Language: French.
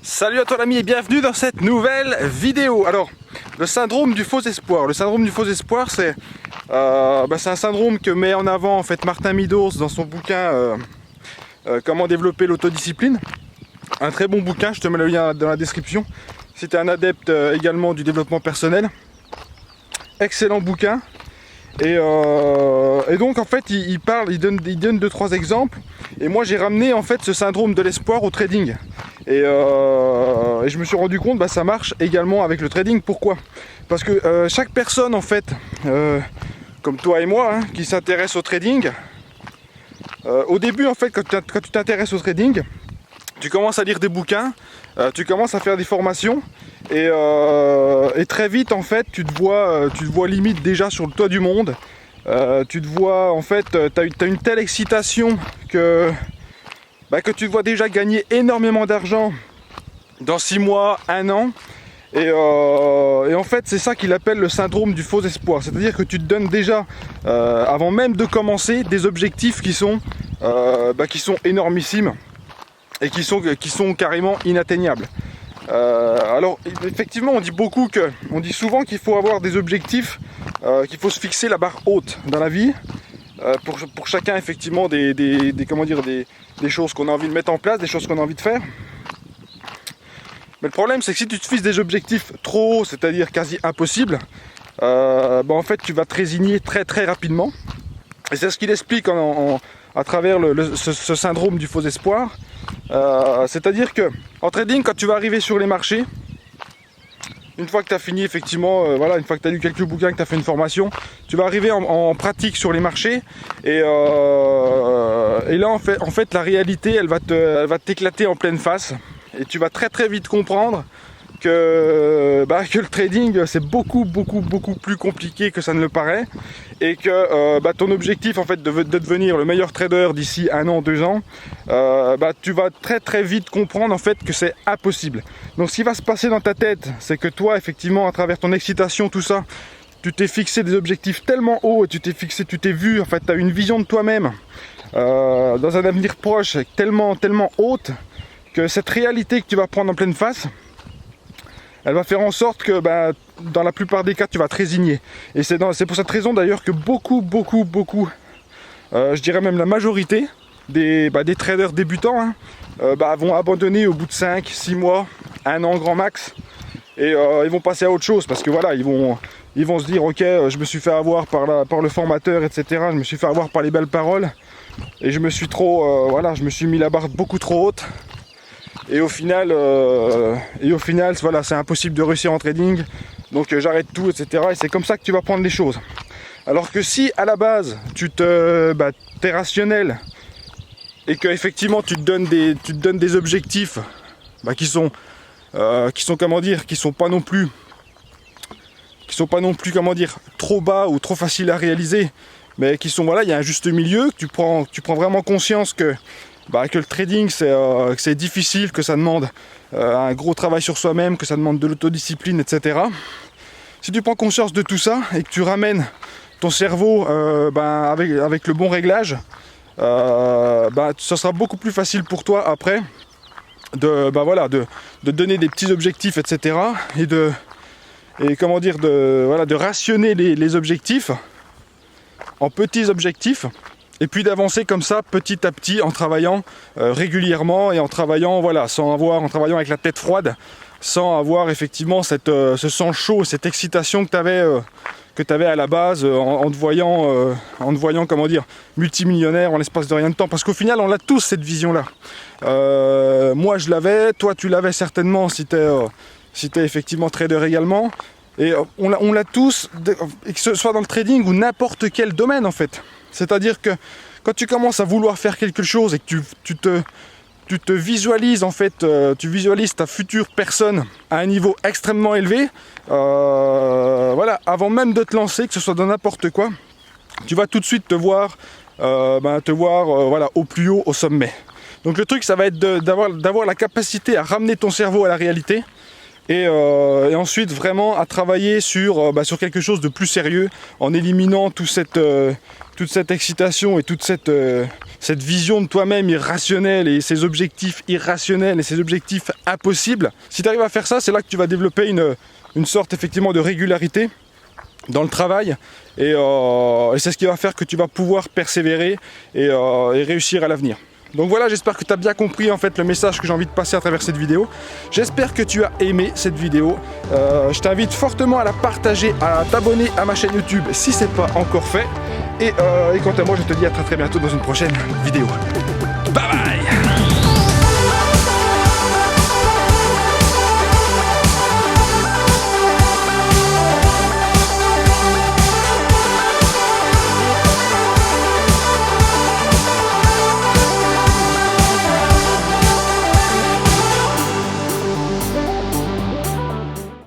Salut à toi l'ami et bienvenue dans cette nouvelle vidéo. Alors, le syndrome du faux espoir. Le syndrome du faux espoir, c'est un syndrome que met en avant en fait Martin Meadows dans son bouquin Comment développer l'autodiscipline. Un très bon bouquin, je te mets le lien dans la description. Si tu es un adepte également du développement personnel. Excellent bouquin. Et donc en fait il donne 2-3 exemples. Et moi j'ai ramené en fait ce syndrome de l'espoir au trading. Et je me suis rendu compte ça marche également avec le trading. Pourquoi? Parce que chaque personne en fait, comme toi et moi, qui s'intéresse au trading, au début en fait quand tu t'intéresses au trading, tu commences à lire des bouquins, tu commences à faire des formations et très vite en fait tu te vois limite déjà sur le toit du monde. Tu te vois en fait, t'as une telle excitation que tu te vois déjà gagner énormément d'argent dans 6 mois, 1 an. Et en fait c'est ça qu'il appelle le syndrome du faux espoir. C'est-à-dire que tu te donnes déjà, avant même de commencer, des objectifs qui sont énormissimes et qui sont carrément inatteignables. Alors effectivement on dit souvent qu'il faut avoir des objectifs, qu'il faut se fixer la barre haute dans la vie, pour chacun effectivement des choses qu'on a envie de mettre en place, des choses qu'on a envie de faire. Mais le problème c'est que si tu te fixes des objectifs trop hauts, c'est-à-dire quasi impossibles, en fait tu vas te résigner très très rapidement. Et c'est ce qu'il explique à travers ce syndrome du faux espoir. C'est-à-dire que en trading, quand tu vas arriver sur les marchés, une fois que tu as fini effectivement, une fois que tu as lu quelques bouquins, que tu as fait une formation, tu vas arriver en pratique sur les marchés et là en fait la réalité elle va t'éclater en pleine face et tu vas très très vite comprendre que le trading c'est beaucoup plus compliqué que ça ne le paraît et que ton objectif en fait de devenir le meilleur trader d'ici 1 an, 2 ans, tu vas très très vite comprendre en fait que c'est impossible. Donc ce qui va se passer dans ta tête, c'est que toi effectivement à travers ton excitation, tout ça, tu t'es fixé des objectifs tellement hauts et tu t'es vu, en fait tu as une vision de toi-même dans un avenir proche tellement haute que cette réalité que tu vas prendre en pleine face, elle va faire en sorte que dans la plupart des cas tu vas te résigner. Et c'est pour cette raison d'ailleurs que beaucoup, je dirais même la majorité des traders débutants vont abandonner au bout de 5, 6 mois, 1 an grand max. Et ils vont passer à autre chose parce que voilà, ils vont se dire ok, je me suis fait avoir par le formateur, etc. Je me suis fait avoir par les belles paroles. Et je me suis je me suis mis la barre beaucoup trop haute. Et au final, voilà, c'est impossible de réussir en trading, donc j'arrête tout, etc. Et c'est comme ça que tu vas prendre les choses. Alors que si à la base t'es rationnel et que effectivement tu te donnes des objectifs qui sont pas non plus trop bas ou trop faciles à réaliser, mais qui sont il y a un juste milieu, que tu prends vraiment conscience que le trading c'est difficile, que ça demande un gros travail sur soi-même, que ça demande de l'autodiscipline, etc. Si tu prends conscience de tout ça et que tu ramènes ton cerveau avec le bon réglage, ça sera beaucoup plus facile pour toi après de donner des petits objectifs, etc. et de rationner les objectifs en petits objectifs. Et puis d'avancer comme ça petit à petit en travaillant régulièrement et en travaillant en travaillant avec la tête froide, sans avoir effectivement ce sang chaud, cette excitation que tu avais à la base en te voyant multimillionnaire en l'espace de rien de temps. Parce qu'au final on a tous cette vision là. Moi je l'avais, toi tu l'avais certainement si t'es effectivement trader également. Et on l'a tous, que ce soit dans le trading ou n'importe quel domaine en fait. C'est-à-dire que quand tu commences à vouloir faire quelque chose et que tu te visualises en fait, tu visualises ta future personne à un niveau extrêmement élevé, avant même de te lancer, que ce soit dans n'importe quoi, tu vas tout de suite te voir au plus haut, au sommet. Donc le truc ça va être d'avoir la capacité à ramener ton cerveau à la réalité. Et ensuite vraiment à travailler sur quelque chose de plus sérieux en éliminant toute cette toute cette excitation et toute cette vision de toi-même irrationnelle et ces objectifs irrationnels et ces objectifs impossibles, si tu arrives à faire ça, c'est là que tu vas développer une sorte effectivement de régularité dans le travail et c'est ce qui va faire que tu vas pouvoir persévérer et réussir à l'avenir. Donc voilà, j'espère que tu as bien compris en fait le message que j'ai envie de passer à travers cette vidéo. J'espère que tu as aimé cette vidéo. Je t'invite fortement à la partager, à t'abonner à ma chaîne YouTube si ce n'est pas encore fait. Et quant à moi, je te dis à très bientôt dans une prochaine vidéo. Bye bye.